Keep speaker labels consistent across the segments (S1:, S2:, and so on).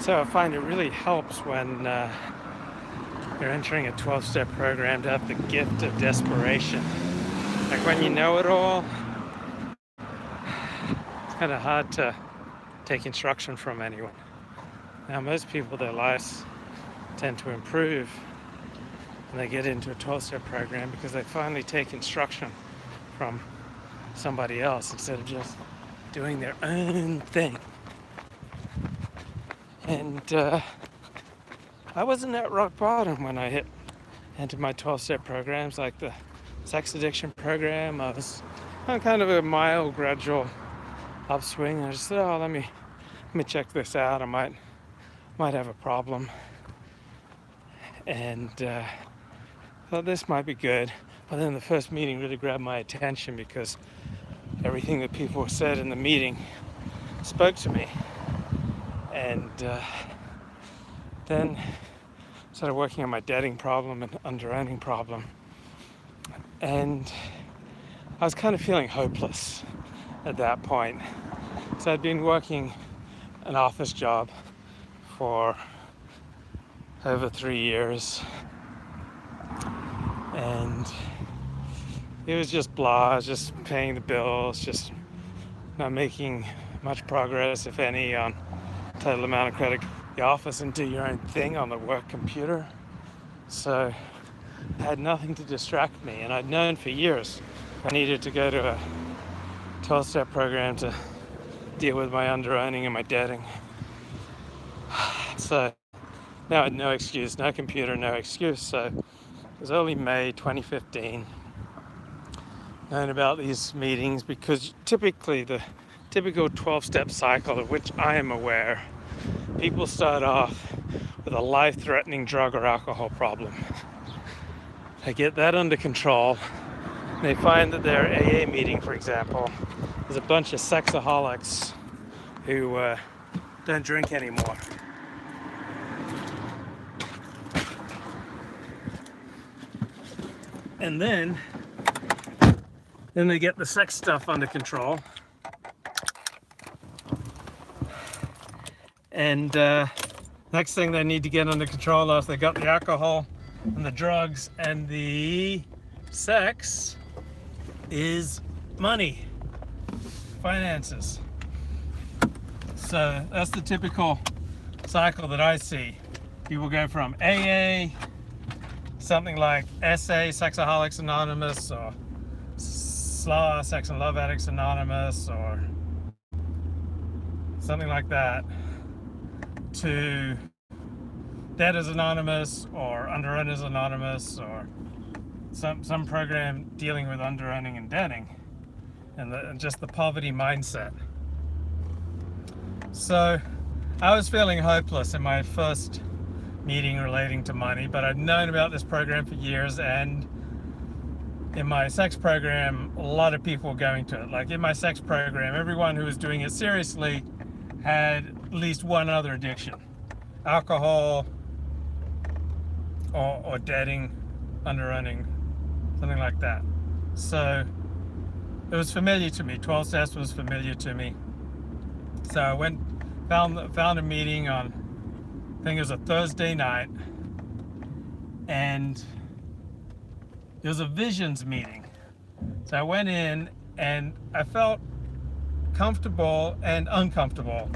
S1: So I find it really helps when you're entering a 12-step program to have the gift of desperation. Like when you know it all, it's kind of hard to take instruction from anyone. Now, most people, their lives tend to improve when they get into a 12-step program because they finally take instruction from somebody else instead of just doing their own thing. And I wasn't at rock bottom when I entered my 12-step programs, like the sex addiction program. I was on kind of a mild, gradual upswing. I just thought, oh, let me check this out. I might have a problem, and thought this might be good. But then the first meeting really grabbed my attention because everything that people said in the meeting spoke to me, and then started working on my debting problem and under-earning problem, and I was kind of feeling hopeless at that point. So I'd been working an office job for over 3 years, and it was just blah, just paying the bills, just not making much progress, if any, on total amount of credit the office and do your own thing on the work computer. So I had nothing to distract me, and I'd known for years I needed to go to a 12-step program to deal with my under-earning and my debting. So now I had no excuse, no computer, no excuse. So it was early May 2015. Known about these meetings because typically the typical 12-step cycle of which I am aware, people start off with a life-threatening drug or alcohol problem. They get that under control. They find that their AA meeting, for example, is a bunch of sexaholics who don't drink anymore. And then they get the sex stuff under control. And next thing they need to get under control of, they got the alcohol and the drugs and the sex, is money, finances. So that's the typical cycle that I see. People go from AA, something like SA, Sexaholics Anonymous, or SLA, Sex and Love Addicts Anonymous, or something like that, to Debtors Anonymous or Underearners Anonymous, or some program dealing with under-earning and debting, and just the poverty mindset. So I was feeling hopeless in my first meeting relating to money, but I'd known about this program for years, and in my sex program, a lot of people were going to it. Like in my sex program, everyone who was doing it seriously had at least one other addiction: alcohol or debting, under-earning, something like that. So it was familiar to me. 12 steps was familiar to me. So I went, found a meeting on, I think it was a Thursday night, and it was a visions meeting. So I went in and I felt comfortable and uncomfortable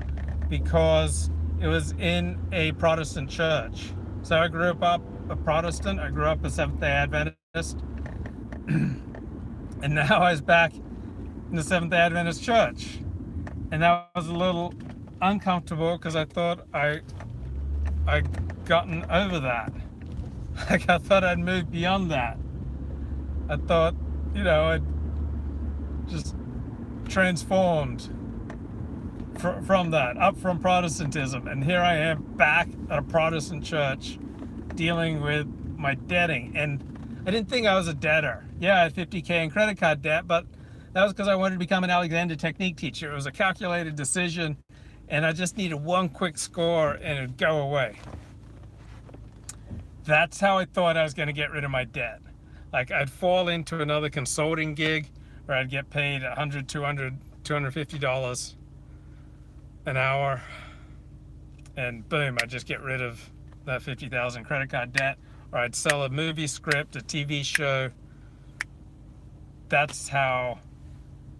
S1: because it was in a Protestant church. So I grew up a Protestant. I grew up a Seventh-day Adventist. And now I was back in the Seventh-day Adventist church. And that was a little uncomfortable because I thought I'd gotten over that. Like I thought I'd moved beyond that. I thought, I'd just transformed from that, up from Protestantism. And here I am back at a Protestant church dealing with my debting. And I didn't think I was a debtor. Yeah, I had $50K in credit card debt, but that was because I wanted to become an Alexander Technique teacher. It was a calculated decision, and I just needed one quick score and it'd go away. That's how I thought I was going to get rid of my debt. Like I'd fall into another consulting gig where I'd get paid $100, $200, $250 an hour, and boom, I'd just get rid of that 50,000 credit card debt, or I'd sell a movie script, a TV show. That's how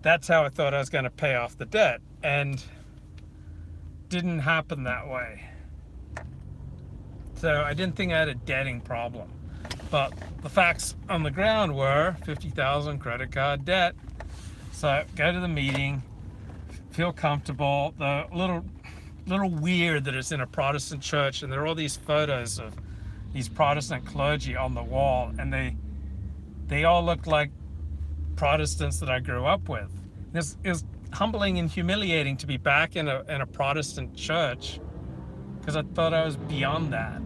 S1: I thought I was going to pay off the debt, and didn't happen that way. So I didn't think I had a debting problem, but the facts on the ground were 50,000 credit card debt. So go to the meeting, feel comfortable. The little weird that it's in a Protestant church, and there are all these photos of these Protestant clergy on the wall, and they all look like Protestants that I grew up with. It was humbling and humiliating to be back in a Protestant church, because I thought I was beyond that.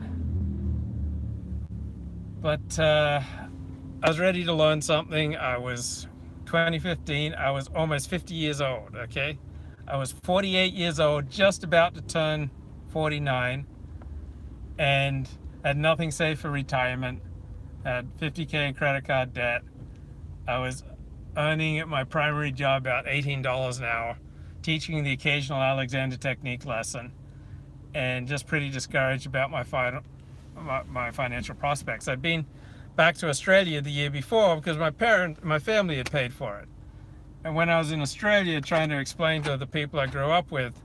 S1: But I was ready to learn something. I was 2015. I was almost 50 years old. Okay, I was 48 years old, just about to turn 49, and had nothing saved for retirement. Had 50K in credit card debt. I was earning at my primary job about $18 an hour, teaching the occasional Alexander technique lesson, and just pretty discouraged about my financial prospects. I'd been back to Australia the year before because my family had paid for it. And when I was in Australia trying to explain to the people I grew up with,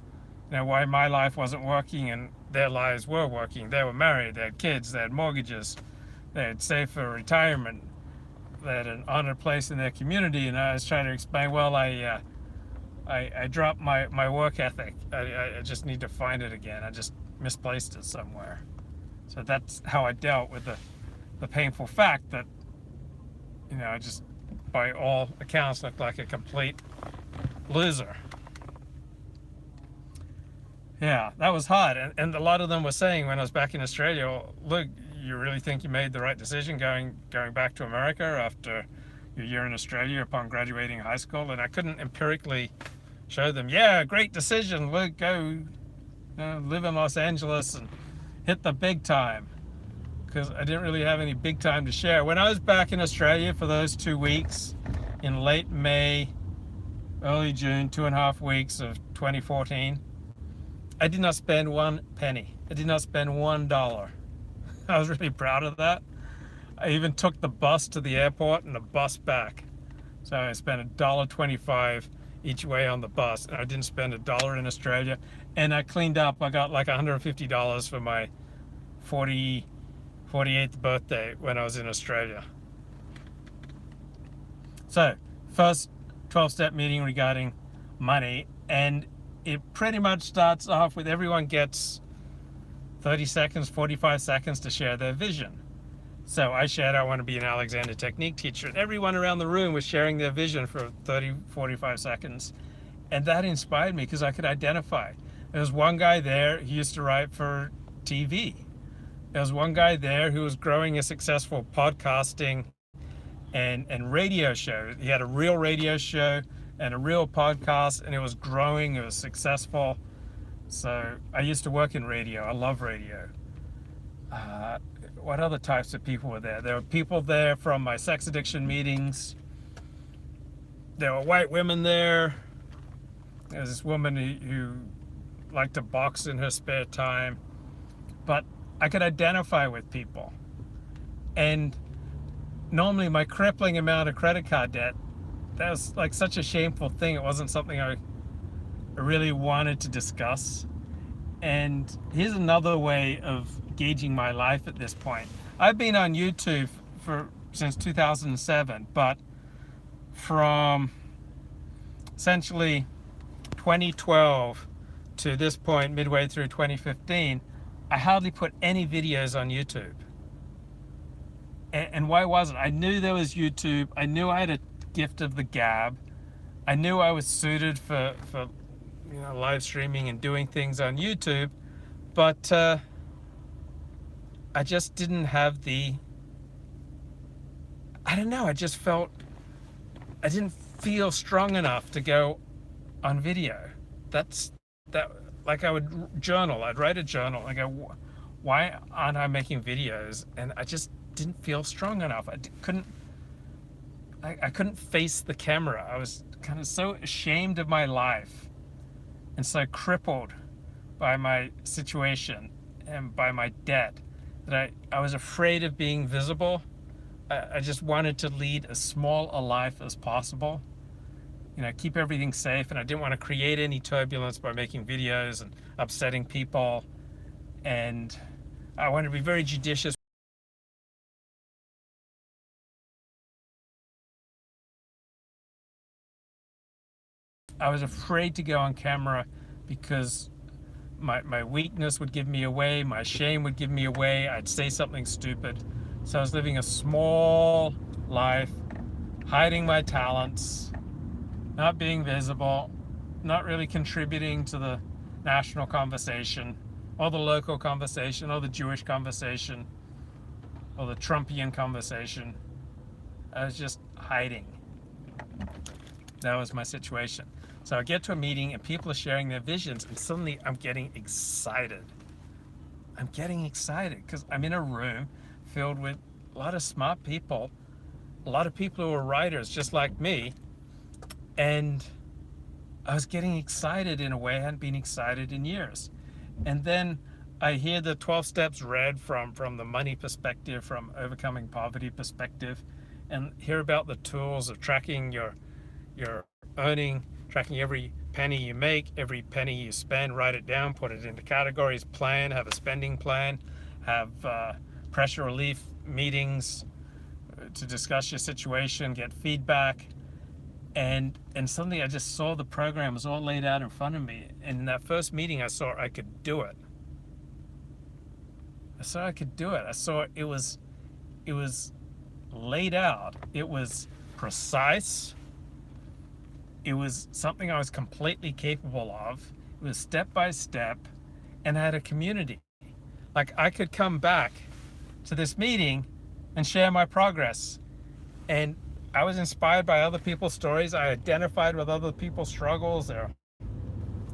S1: why my life wasn't working and their lives were working. They were married, they had kids, they had mortgages, they had saved for retirement, they had an honored place in their community, and I was trying to explain, well, I dropped my work ethic. I just need to find it again. I just misplaced it somewhere. So that's how I dealt with the painful fact that, I just, by all accounts, looked like a complete loser. Yeah, that was hard. And a lot of them were saying when I was back in Australia, well, look, you really think you made the right decision going back to America after your year in Australia upon graduating high school? And I couldn't empirically show them, yeah, great decision, look, go live in Los Angeles and hit the big time, because I didn't really have any big time to share. When I was back in Australia for those 2 weeks in late May, early June, 2.5 weeks of 2014, I did not spend one penny. I did not spend $1. I was really proud of that. I even took the bus to the airport and the bus back. So I spent $1.25 each way on the bus, and I didn't spend $1 in Australia. And I cleaned up. I got like $150 for my 48th birthday when I was in Australia. So, first 12-step meeting regarding money, and it pretty much starts off with everyone gets 30 seconds, 45 seconds to share their vision. So I shared I want to be an Alexander technique teacher, and everyone around the room was sharing their vision for 30, 45 seconds. And that inspired me because I could identify. There was one guy there who used to write for TV. There was one guy there who was growing a successful podcasting and radio show. He had a real radio show and a real podcast, and it was growing, it was successful. So I used to work in radio. I love radio. What other types of people were there? There were people there from my sex addiction meetings. There were white women there. There was this woman who liked to box in her spare time. But I could identify with people. And normally my crippling amount of credit card debt, that was like such a shameful thing. It wasn't something I really wanted to discuss. And here's another way of gauging my life at this point. I've been on YouTube since 2007, but from essentially 2012 to this point, midway through 2015, I hardly put any videos on YouTube. And why wasn't? I knew there was YouTube. I knew I had a gift of the gab. I knew I was suited for live streaming and doing things on YouTube, but I just didn't have I just felt I didn't feel strong enough to go on video. Like I would journal. I'd write a journal. I go, why aren't I making videos? And I just didn't feel strong enough. I couldn't face the camera. I was kind of so ashamed of my life and so crippled by my situation and by my debt that I was afraid of being visible. I just wanted to lead as small a life as possible, keep everything safe, and I didn't want to create any turbulence by making videos and upsetting people. And I wanted to be very judicious. I was afraid to go on camera because my weakness would give me away, my shame would give me away, I'd say something stupid. So I was living a small life, hiding my talents, not being visible, not really contributing to the national conversation, or the local conversation, or the Jewish conversation, or the Trumpian conversation. I was just hiding. That was my situation. So I get to a meeting and people are sharing their visions, and suddenly I'm getting excited. I'm getting excited because I'm in a room filled with a lot of smart people, a lot of people who are writers just like me, and I was getting excited in a way I hadn't been excited in years. And then I hear the 12 steps read from the money perspective, from overcoming poverty perspective, and hear about the tools of tracking your earning, tracking every penny you make, every penny you spend, write it down, put it into categories, plan, have a spending plan, have pressure relief meetings to discuss your situation, get feedback. And suddenly I just saw the program was all laid out in front of me. And in that first meeting, I saw I could do it. I saw I could do it. I saw it was laid out. It was precise. It was something I was completely capable of. It was step by step, and I had a community. Like, I could come back to this meeting and share my progress. And I was inspired by other people's stories. I identified with other people's struggles. There are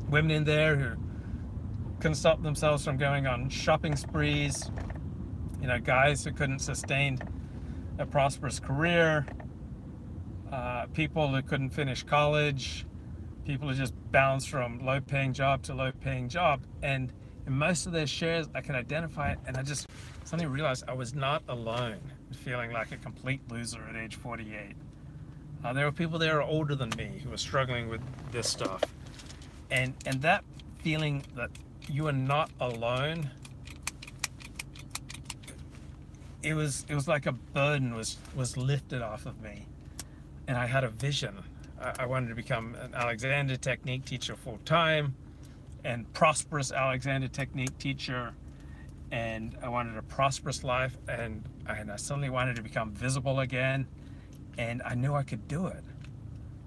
S1: women in there who couldn't stop themselves from going on shopping sprees. Guys who couldn't sustain a prosperous career. People who couldn't finish college. People who just bounced from low-paying job to low-paying job. And in most of their shares, I could identify it, and I just suddenly realized I was not alone, feeling like a complete loser at age 48. There were people there who are older than me who were struggling with this stuff. And that feeling that you are not alone, it was like a burden was lifted off of me. And I had a vision. I wanted to become an Alexander Technique teacher full-time, and prosperous Alexander Technique teacher. And I wanted a prosperous life, and I suddenly wanted to become visible again, and I knew I could do it.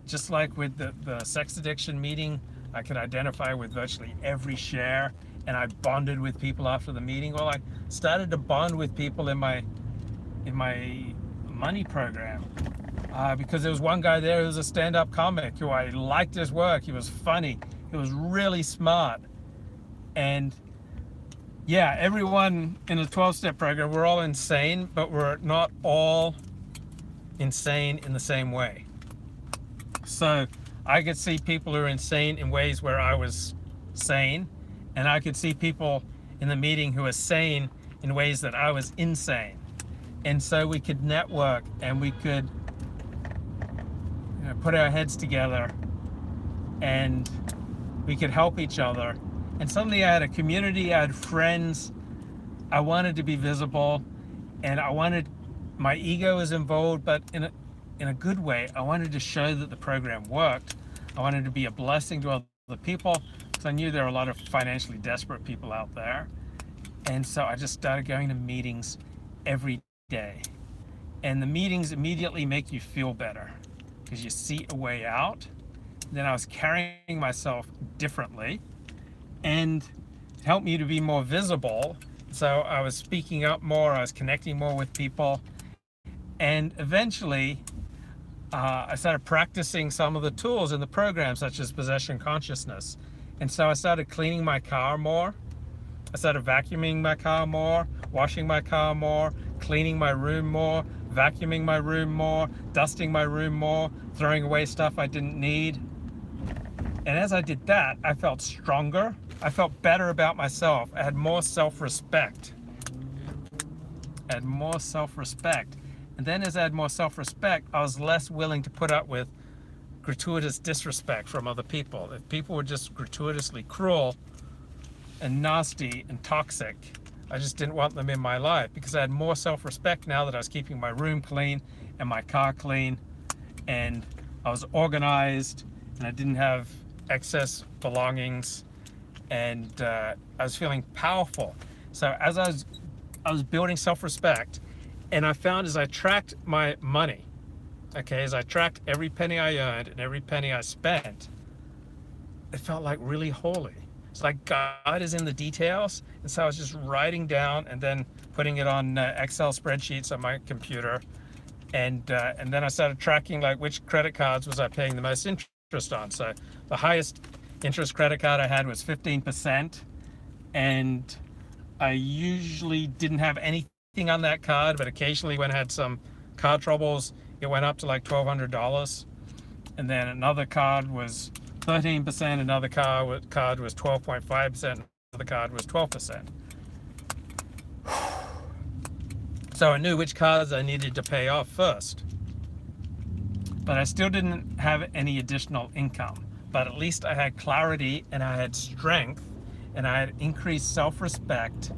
S1: Just like with the sex addiction meeting, I could identify with virtually every share, and I bonded with people after the meeting. Well, I started to bond with people in my money program, because there was one guy there who was a stand-up comic who I liked his work. He was funny. He was really smart. And yeah, everyone in the 12-step program, we're all insane, but we're not all insane in the same way. So I could see people who are insane in ways where I was sane, and I could see people in the meeting who are sane in ways that I was insane. And so we could network, and we could put our heads together, and we could help each other. And suddenly I had a community, I had friends. I wanted to be visible, and my ego was involved, but in a good way. I wanted to show that the program worked. I wanted to be a blessing to other people, because I knew there were a lot of financially desperate people out there. And so I just started going to meetings every day. And the meetings immediately make you feel better, because you see a way out. Then I was carrying myself differently, and it helped me to be more visible. So I was speaking up more, I was connecting more with people, and eventually I started practicing some of the tools in the program, such as possession consciousness. And so I started cleaning my car more. I started vacuuming my car more, washing my car more, cleaning my room more, vacuuming my room more, dusting my room more, throwing away stuff I didn't need. And as I did that, I felt stronger, I felt better about myself. I had more self-respect. And then as I had more self-respect, I was less willing to put up with gratuitous disrespect from other people. If people were just gratuitously cruel and nasty and toxic, I just didn't want them in my life, because I had more self-respect now that I was keeping my room clean and my car clean, and I was organized, and I didn't have excess belongings, and I was feeling powerful. So as I was building self-respect, and I found as I tracked my money, as I tracked every penny I earned and every penny I spent, it felt like really holy. It's like God is in the details. And so I was just writing down and then putting it on Excel spreadsheets on my computer. And then I started tracking like which credit cards was I paying the most interest on. So the highest interest credit card I had was 15%. And I usually didn't have anything on that card, but occasionally when I had some car troubles, it went up to like $1,200. And then another card was 13%, another card was 12.5%, another card was 12%. So I knew which cards I needed to pay off first. But I still didn't have any additional income. But at least I had clarity, and I had strength, and I had increased self-respect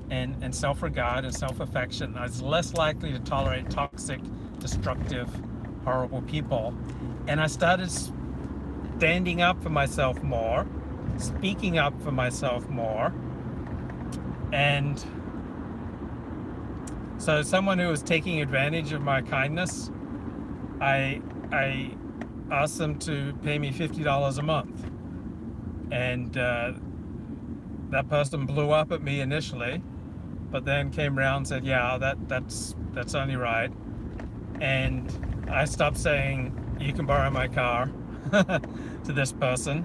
S1: and self-regard and self-affection. I was less likely to tolerate toxic, destructive, horrible people. And I started standing up for myself more, speaking up for myself more. And so someone who was taking advantage of my kindness, I asked them to pay me $50 a month. And that person blew up at me initially, but then came around and said, yeah, that's only right. And I stopped saying, you can borrow my car to this person,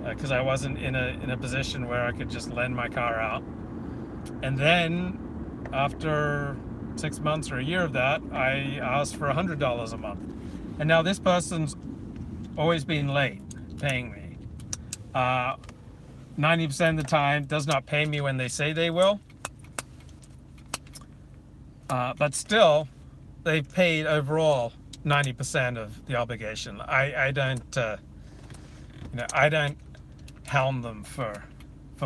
S1: because I wasn't in a position where I could just lend my car out. And then after 6 months or a year of that, I asked for $100 a month. And now this person's always been late paying me. 90% of the time does not pay me when they say they will. But still, they've paid overall 90% of the obligation. I don't hound them for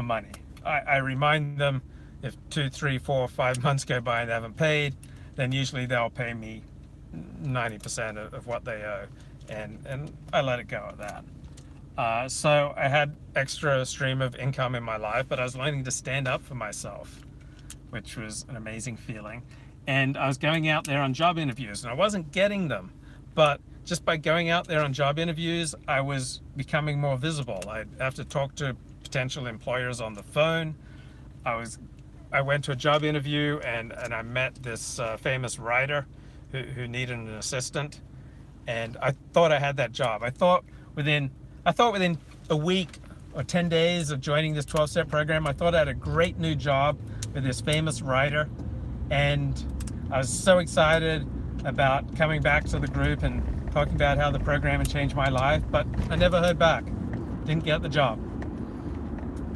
S1: money. I remind them if 2, 3, 4, 5 months go by and they haven't paid, then usually they'll pay me 90% of what they owe, and I let it go at that. So I had extra stream of income in my life, but I was learning to stand up for myself, which was an amazing feeling. And I was going out there on job interviews, and I wasn't getting them, but just by going out there on job interviews, I was becoming more visible. I'd have to talk to potential employers on the phone. I went to a job interview, and I met this famous writer who needed an assistant, and I thought I had that job. I thought within a week or 10 days of joining this 12-step program, I thought I had a great new job with this famous writer, and I was so excited about coming back to the group and talking about how the program had changed my life, but I never heard back. Didn't get the job.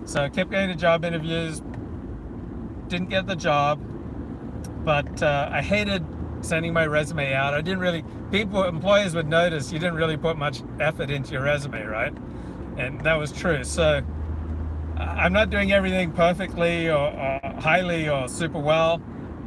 S1: So I kept going to job interviews, didn't get the job, but I hated sending my resume out. Employers would notice you didn't really put much effort into your resume, right? And that was true. So I'm not doing everything perfectly or highly or super well,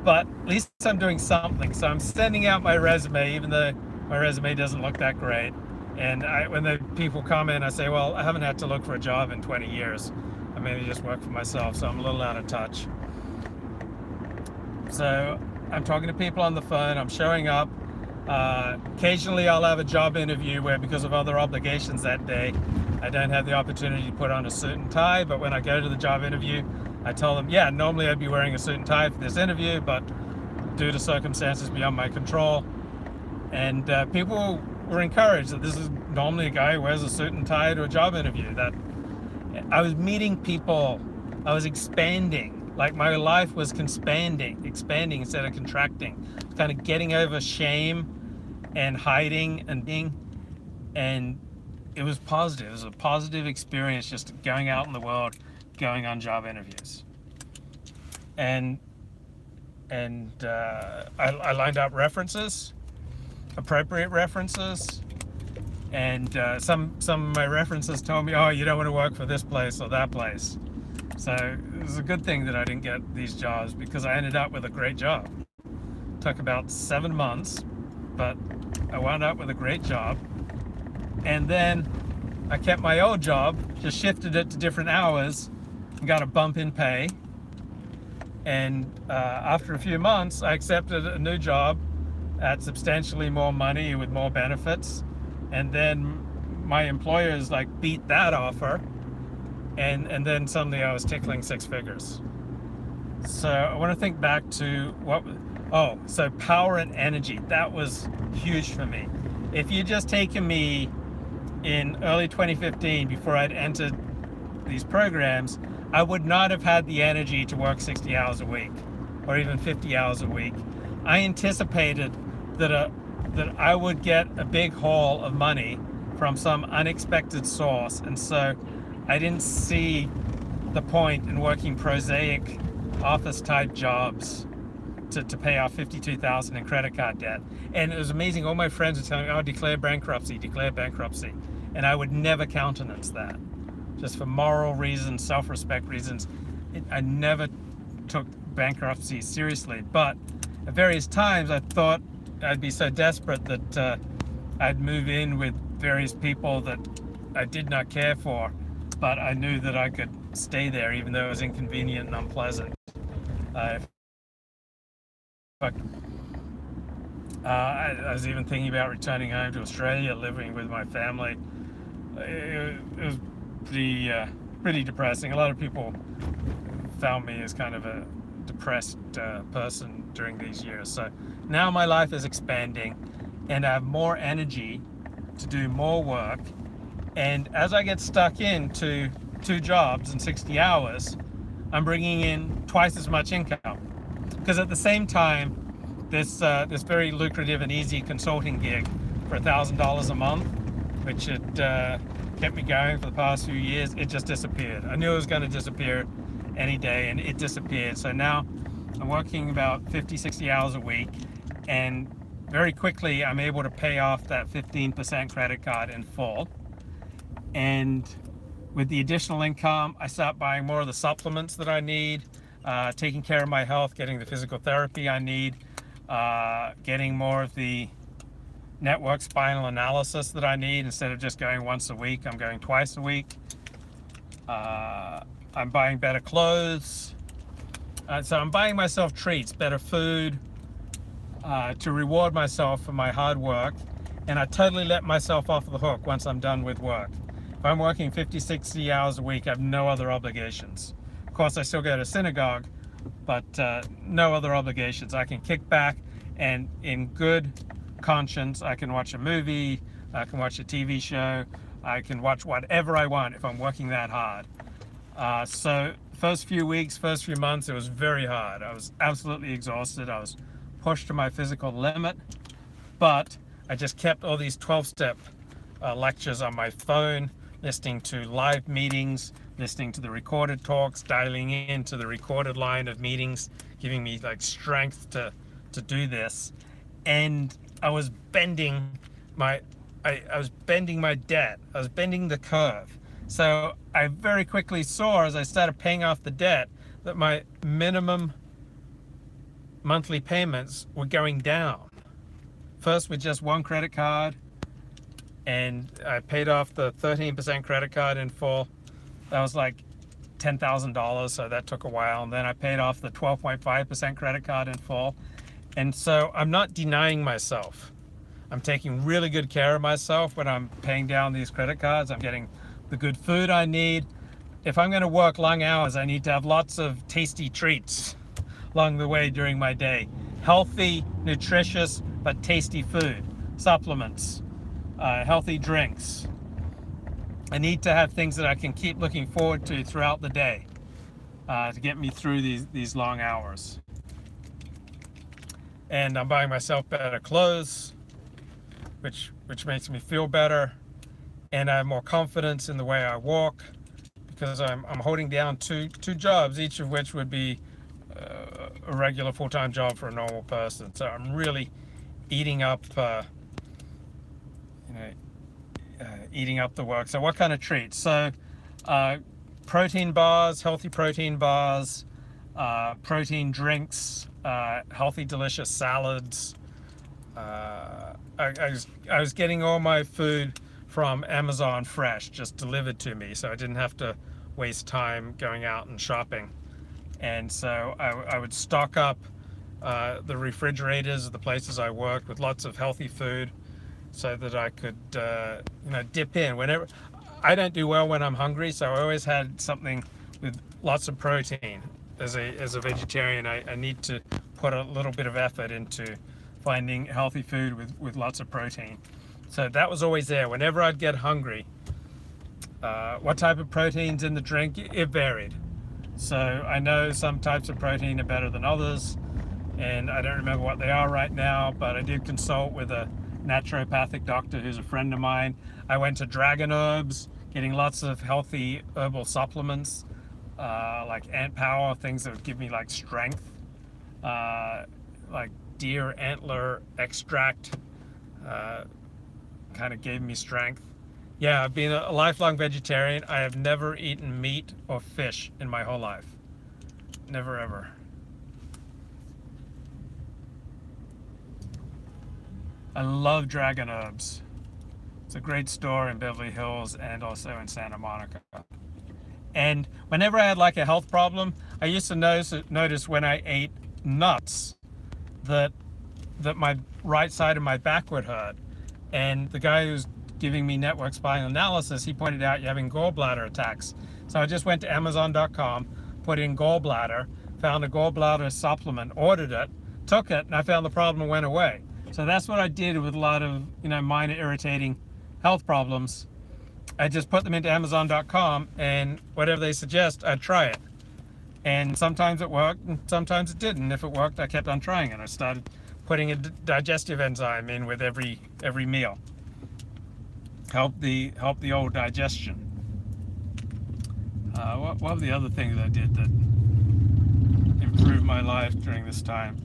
S1: but at least I'm doing something. So I'm sending out my resume, even though my resume doesn't look that great. And when the people comment, I say, well, I haven't had to look for a job in 20 years. I mainly just work for myself, so I'm a little out of touch. So I'm talking to people on the phone, I'm showing up. Occasionally I'll have a job interview where, because of other obligations that day, I don't have the opportunity to put on a suit and tie, but when I go to the job interview, I tell them, yeah, normally I'd be wearing a suit and tie for this interview, but due to circumstances beyond my control. And people were encouraged that this is normally a guy who wears a suit and tie to a job interview. That I was meeting people, I was expanding, like my life was expanding instead of contracting, kind of getting over shame and hiding and being, and it was positive. It was a positive experience just going out in the world, going on job interviews. And I lined up references, appropriate references, and some of my references told me, oh, you don't want to work for this place or that place. So it was a good thing that I didn't get these jobs, because I ended up with a great job. It took about 7 months, but I wound up with a great job. And then I kept my old job, just shifted it to different hours, and got a bump in pay. And after a few months, I accepted a new job at substantially more money with more benefits. And then my employers like beat that offer. And then suddenly I was tickling 6 figures. So I want to think back to so power and energy. That was huge for me. If you'd just taken me in early 2015, before I'd entered these programs, I would not have had the energy to work 60 hours a week or even 50 hours a week. I anticipated that I would get a big haul of money from some unexpected source, and so I didn't see the point in working prosaic office type jobs to pay off $52,000 in credit card debt. And it was amazing. All my friends were telling me, oh, declare bankruptcy. And I would never countenance that. Just for moral reasons, self-respect reasons. I never took bankruptcy seriously. But at various times, I thought I'd be so desperate that I'd move in with various people that I did not care for. But I knew that I could stay there, even though it was inconvenient and unpleasant. I was even thinking about returning home to Australia, living with my family. It was pretty depressing. A lot of people found me as kind of a depressed person during these years. So now my life is expanding, and I have more energy to do more work. And as I get stuck into 2 jobs in 60 hours, I'm bringing in twice as much income. Because at the same time, this very lucrative and easy consulting gig for $1,000 a month, which had kept me going for the past few years, it just disappeared. I knew it was going to disappear any day, and it disappeared. So now I'm working about 50, 60 hours a week, and very quickly I'm able to pay off that 15% credit card in full. And with the additional income, I start buying more of the supplements that I need, taking care of my health, getting the physical therapy I need, getting more of the network spinal analysis that I need. Instead of just going once a week, I'm going twice a week. I'm buying better clothes. So I'm buying myself treats, better food, to reward myself for my hard work. And I totally let myself off the hook once I'm done with work. If I'm working 50, 60 hours a week, I have no other obligations. Of course, I still go to synagogue, but no other obligations. I can kick back, and in good conscience, I can watch a movie, I can watch a TV show, I can watch whatever I want if I'm working that hard. So first few weeks, first few months, it was very hard. I was absolutely exhausted. I was pushed to my physical limit, but I just kept all these 12-step lectures on my phone, listening to live meetings, listening to the recorded talks, dialing into the recorded line of meetings, giving me like strength to do this. And I was bending my debt. I was bending the curve. So I very quickly saw, as I started paying off the debt, that my minimum monthly payments were going down. First with just one credit card, and I paid off the 13% credit card in full. That was like $10,000, so that took a while. And then I paid off the 12.5% credit card in full. And so I'm not denying myself. I'm taking really good care of myself when I'm paying down these credit cards. I'm getting the good food I need. If I'm going to work long hours, I need to have lots of tasty treats along the way during my day. Healthy, nutritious, but tasty food, supplements, healthy drinks. I need to have things that I can keep looking forward to throughout the day to get me through these long hours. And I'm buying myself better clothes, which makes me feel better. and I have more confidence in the way I walk because I'm holding down two jobs, each of which would be a regular full-time job for a normal person. So I'm really eating up, you know, eating up the work. So what kind of treats? So protein bars, healthy protein bars, protein drinks, healthy delicious salads. I was getting all my food from Amazon fresh, just delivered to me, so I didn't have to waste time going out and shopping. And so I would stock up the refrigerators of the places I worked with lots of healthy food, so that I could dip in whenever. I don't do well when I'm hungry, so I always had something with lots of protein. As a vegetarian, I need to put a little bit of effort into finding healthy food with lots of protein. So that was always there. Whenever I'd get hungry, what type of protein's in the drink? It varied. So I know some types of protein are better than others, and I don't remember what they are right now, but I did consult with a naturopathic doctor who's a friend of mine. I went to Dragon Herbs, getting lots of healthy herbal supplements, like ant power, things that would give me like strength, like deer antler extract, kind of gave me strength. Yeah, I've been a lifelong vegetarian. I have never eaten meat or fish in my whole life. Never ever. I love Dragon Herbs. It's a great store in Beverly Hills and also in Santa Monica. And whenever I had like a health problem, I used to notice when I ate nuts that my right side of my back would hurt. And the guy who's giving me network spinal analysis, he pointed out you're having gallbladder attacks. So I just went to Amazon.com, put in gallbladder, found a gallbladder supplement, ordered it, took it, and I found the problem went away. So that's what I did with a lot of minor irritating health problems. I just put them into Amazon.com, and whatever they suggest, I'd try it. And sometimes it worked, and sometimes it didn't. If it worked, I kept on trying it. I started putting a digestive enzyme in with every meal. Help the old digestion. What were the other things I did that improved my life during this time?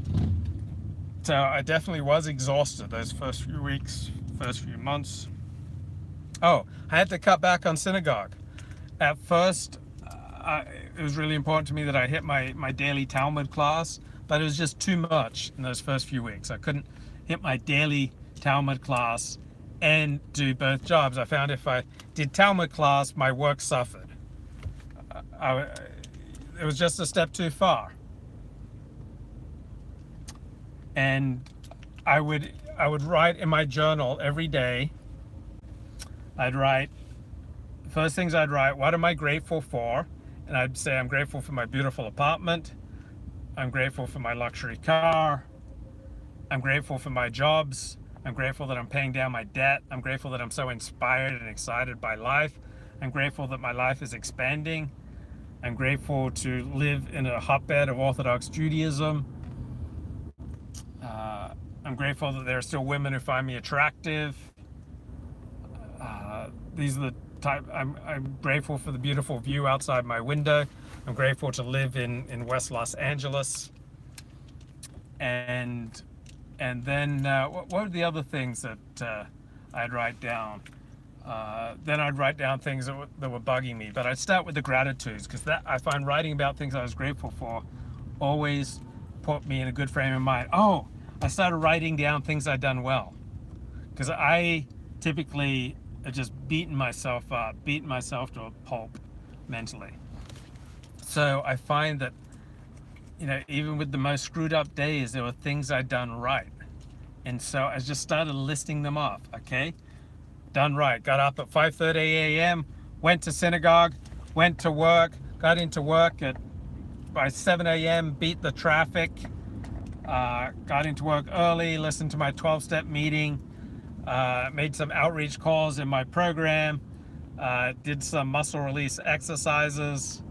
S1: So I definitely was exhausted those first few weeks, first few months. Oh, I had to cut back on synagogue. At first, it was really important to me that I hit my daily Talmud class, but it was just too much in those first few weeks. I couldn't hit my daily Talmud class and do both jobs. I found if I did Talmud class, my work suffered. It was just a step too far. And I would write in my journal every day. I'd write, first things I'd write, what am I grateful for? And I'd say I'm grateful for my beautiful apartment. I'm grateful for my luxury car. I'm grateful for my jobs. I'm grateful that I'm paying down my debt. I'm grateful that I'm so inspired and excited by life. I'm grateful that my life is expanding. I'm grateful to live in a hotbed of Orthodox Judaism. I'm grateful that there are still women who find me attractive. These are the type. I'm grateful for the beautiful view outside my window. I'm grateful to live in West Los Angeles. And then what were the other things that I'd write down? Then I'd write down things that were bugging me. But I'd start with the gratitudes, because I find writing about things I was grateful for always put me in a good frame of mind. Oh, I started writing down things I'd done well, because I typically just beating myself up, beating myself to a pulp mentally. So I find that, even with the most screwed up days, there were things I'd done right. And so I just started listing them off. Okay, done right. Got up at 5:30 a.m., went to synagogue, went to work, got into work by 7 a.m., beat the traffic, got into work early, listened to my 12-step meeting, made some outreach calls in my program, did some muscle release exercises.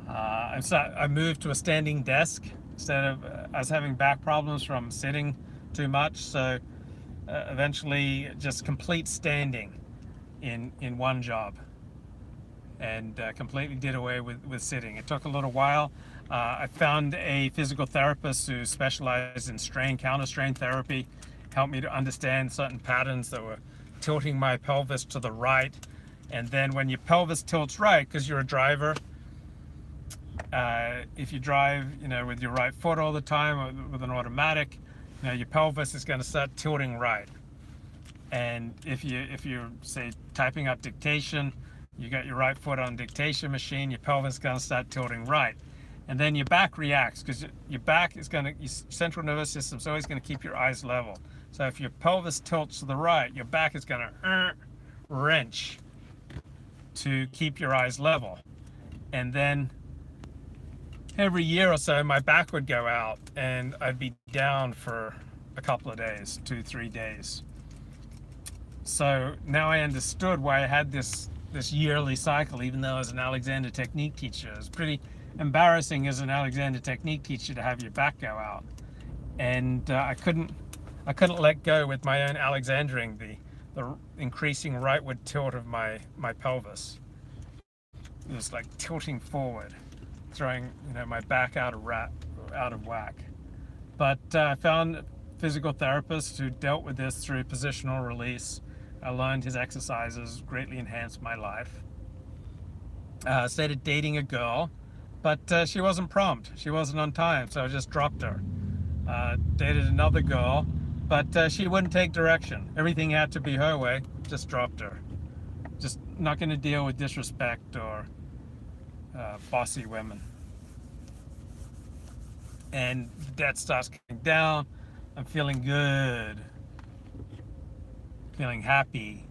S1: I moved to a standing desk instead of, I was having back problems from sitting too much, so eventually just complete standing. in one job, and completely did away with sitting. It took a little while. I found a physical therapist who specialized in strain, counter strain therapy, helped me to understand certain patterns that were tilting my pelvis to the right. And then when your pelvis tilts right, because you're a driver, if you drive, with your right foot all the time or with an automatic, your pelvis is going to start tilting right. And if you're say typing up dictation, you got your right foot on dictation machine, your pelvis is going to start tilting right. And then your back reacts, because your back is going to, your central nervous system is always going to keep your eyes level. So if your pelvis tilts to the right, your back is going to wrench to keep your eyes level. And then every year or so, my back would go out and I'd be down for a couple of days, 2-3 days. So now I understood why I had this yearly cycle, even though as an Alexander Technique teacher, it's pretty embarrassing as an Alexander Technique teacher to have your back go out. And I couldn't let go with my own Alexandering, the increasing rightward tilt of my pelvis. It was like tilting forward, throwing my back out of whack. But I found a physical therapist who dealt with this through positional release. I learned his exercises, greatly enhanced my life. Started dating a girl, but she wasn't prompt. She wasn't on time, so I just dropped her. Dated another girl, but she wouldn't take direction. Everything had to be her way. Just dropped her. Just not going to deal with disrespect or bossy women. And the debt starts coming down. I'm feeling good. Feeling happy.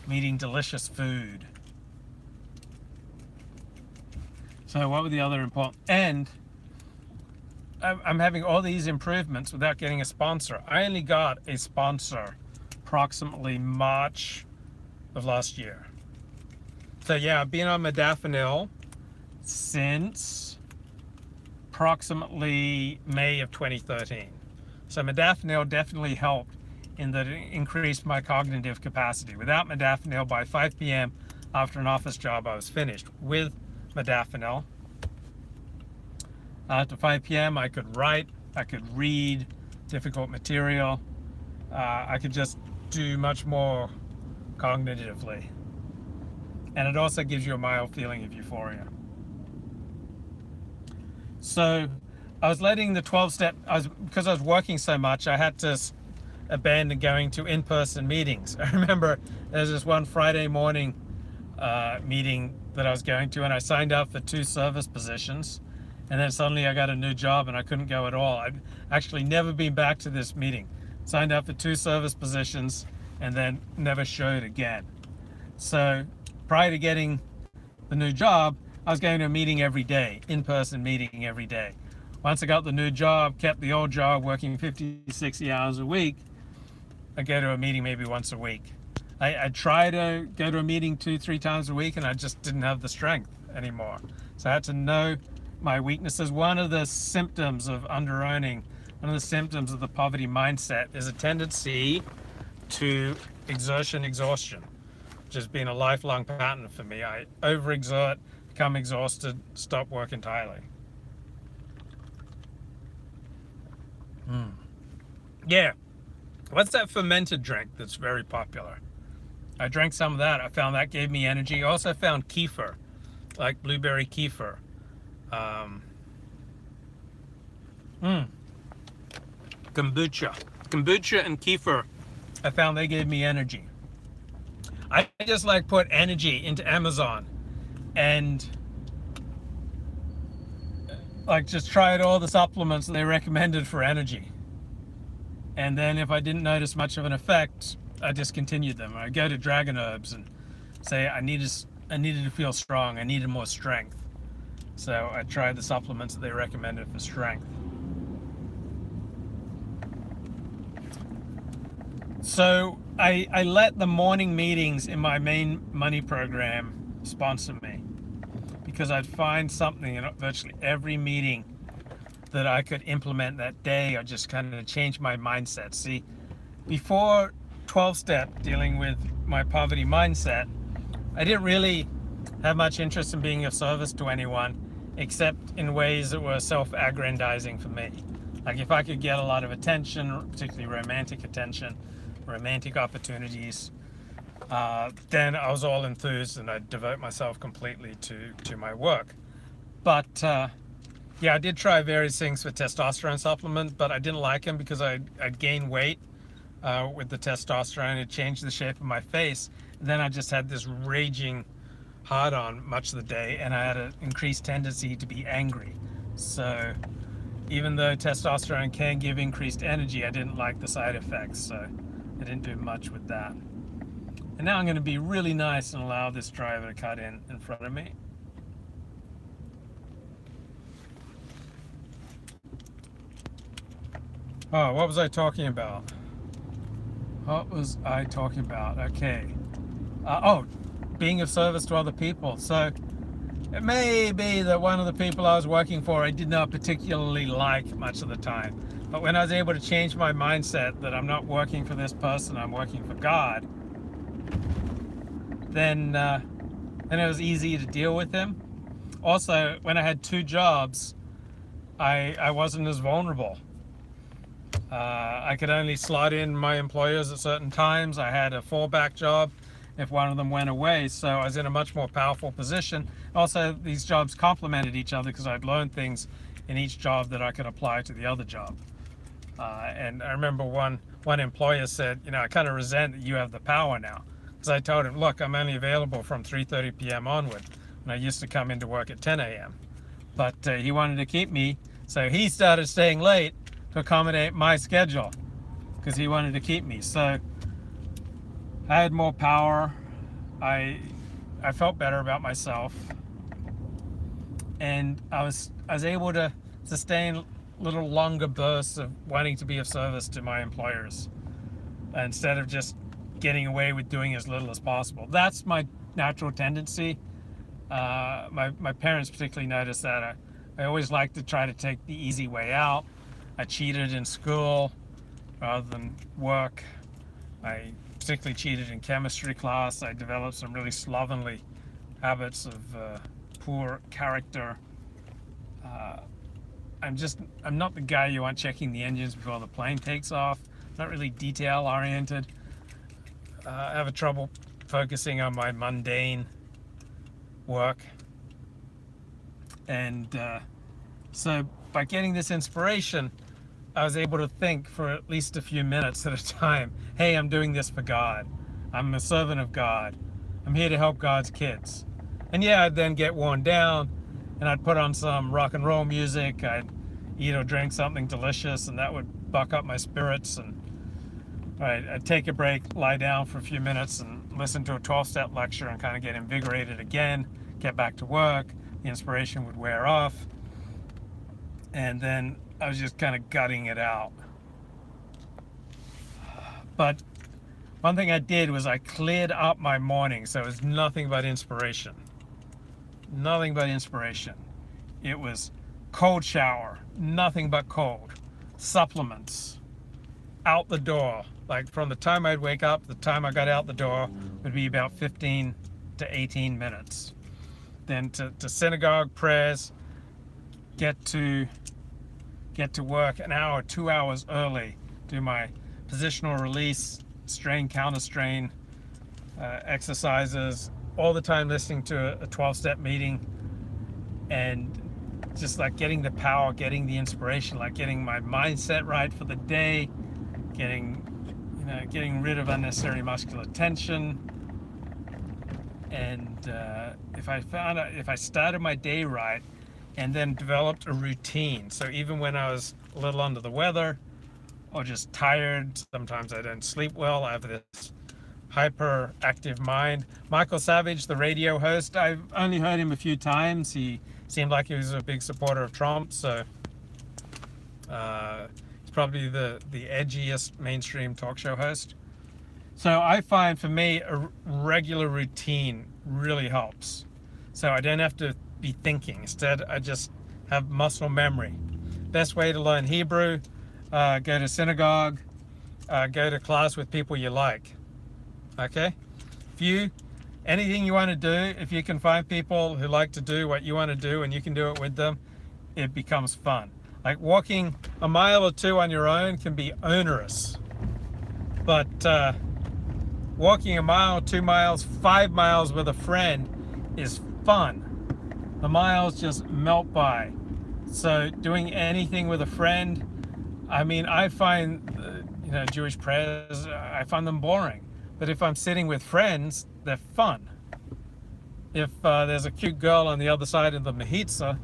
S1: I'm eating delicious food. So what were the other important? And I'm having all these improvements without getting a sponsor. I only got a sponsor approximately March of last year. So yeah, I've been on modafinil since approximately May of 2013. So modafinil definitely helped in that it increased my cognitive capacity. Without modafinil, by 5 p.m. after an office job, I was finished. With modafinil, after 5 p.m. I could write, I could read difficult material, I could just do much more cognitively. And it also gives you a mild feeling of euphoria. So I was letting the 12-step, because I was working so much, I had to abandon going to in-person meetings. I remember there's this one Friday morning meeting that I was going to, and I signed up for 2 service positions, and then suddenly I got a new job and I couldn't go at all. I'd actually never been back to this meeting. Signed up for 2 service positions and then never showed again. So prior to getting the new job, I was going to a meeting every day, in-person meeting every day. Once I got the new job, kept the old job, working 50, 60 hours a week, I go to a meeting maybe once a week. I try to go to a meeting 2-3 times a week, and I just didn't have the strength anymore. So I had to know my weaknesses. One of the symptoms of underearning, one of the symptoms of the poverty mindset is a tendency to exhaustion, which has been a lifelong pattern for me. I overexert, become exhausted, stop work entirely. Yeah. What's that fermented drink that's very popular? I drank some of that. I found that gave me energy. I also found kefir, like blueberry kefir. Kombucha and kefir. I found they gave me energy. I just put energy into Amazon and just tried all the supplements they recommended for energy. And then if I didn't notice much of an effect, I discontinued them. I go to Dragon Herbs and say I needed to feel strong. I needed more strength. So I tried the supplements that they recommended for strength. So I let the morning meetings in my main money program sponsor me, because I'd find something in virtually every meeting that I could implement that day, or just kind of change my mindset. See, before 12-step, dealing with my poverty mindset, I didn't really have much interest in being of service to anyone, except in ways that were self-aggrandizing for me. Like if I could get a lot of attention, particularly romantic attention, romantic opportunities, then I was all enthused and I'd devote myself completely to my work. But yeah, I did try various things with testosterone supplements, but I didn't like them because I'd gained weight with the testosterone. It changed the shape of my face. And then I just had this raging hard on much of the day, and I had an increased tendency to be angry. So even though testosterone can give increased energy, I didn't like the side effects, so I didn't do much with that. And now I'm going to be really nice and allow this driver to cut in front of me. Oh, what was I talking about? What was I talking about? Okay. Oh, being of service to other people. So it may be that one of the people I was working for I did not particularly like much of the time. But when I was able to change my mindset that I'm not working for this person, I'm working for God, then it was easy to deal with him. Also, when I had two jobs, I wasn't as vulnerable. I could only slot in my employers at certain times. I had a fallback job if one of them went away, so I was in a much more powerful position. Also, these jobs complemented each other because I'd learned things in each job that I could apply to the other job. And I remember one employer said, you know, I kind of resent that you have the power now. Because I told him, look, I'm only available from 3:30 p.m. onward. And I used to come into work at 10 a.m. But he wanted to keep me, so he started staying late to accommodate my schedule because he wanted to keep me. So I had more power. I felt better about myself, and I was able to sustain little longer bursts of wanting to be of service to my employers instead of just getting away with doing as little as possible. That's my natural tendency. My parents particularly noticed that I always liked to try to take the easy way out. I cheated in school rather than work. I particularly cheated in chemistry class. I developed some really slovenly habits of poor character. I'm not the guy you want checking the engines before the plane takes off. Not really detail oriented. I have a trouble focusing on my mundane work. And so by getting this inspiration, I was able to think for at least a few minutes at a time, hey, I'm doing this for God. I'm a servant of God. I'm here to help God's kids. And yeah, I'd then get worn down and I'd put on some rock and roll music. I'd eat or drink something delicious, and that would buck up my spirits. And I'd take a break, lie down for a few minutes and listen to a 12-step lecture and kind of get invigorated again, get back to work. The inspiration would wear off. And then I was just kind of gutting it out. But one thing I did was I cleared up my morning, so it was nothing but inspiration. Nothing but inspiration. It was cold shower, nothing but cold. Supplements, out the door. Like from the time I'd wake up, the time I got out the door would be about 15 to 18 minutes. Then to synagogue prayers, get to work an hour, 2 hours early, do my positional release, strain, counter strain exercises, all the time listening to a 12-step meeting, and just like getting the power, getting the inspiration, like getting my mindset right for the day, getting rid of unnecessary muscular tension. And if I started my day right and then developed a routine, so even when I was a little under the weather or just tired, sometimes I don't sleep well, I have this hyperactive mind. Michael Savage, the radio host, I've only heard him a few times. He seemed like he was a big supporter of Trump, so he's probably the edgiest mainstream talk show host. So I find for me a regular routine really helps. So I don't have to be thinking. Instead, I just have muscle memory. Best way to learn Hebrew, go to synagogue, go to class with people you like. Okay? anything you want to do, if you can find people who like to do what you want to do and you can do it with them, it becomes fun. Like walking a mile or two on your own can be onerous, but walking a mile, 2 miles, 5 miles with a friend is fun. The miles just melt by. So doing anything with a friend, I mean, I find Jewish prayers, I find them boring. But if I'm sitting with friends, they're fun. If there's a cute girl on the other side of the mechitza,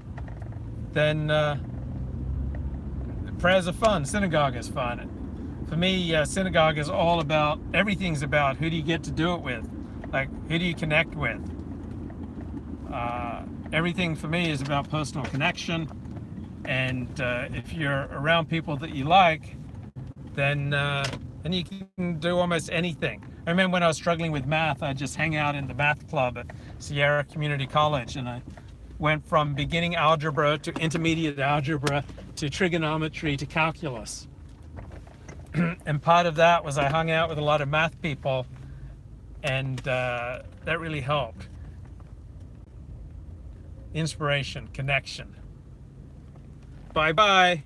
S1: then prayers are fun. Synagogue is fun. For me, synagogue is all about, everything's about who do you get to do it with? Like, who do you connect with? Everything for me is about personal connection. And if you're around people that you like, then you can do almost anything. I remember when I was struggling with math, I'd just hang out in the math club at Sierra Community College, and I went from beginning algebra to intermediate algebra to trigonometry to calculus. And part of that was I hung out with a lot of math people, and that really helped. Inspiration, connection. Bye-bye.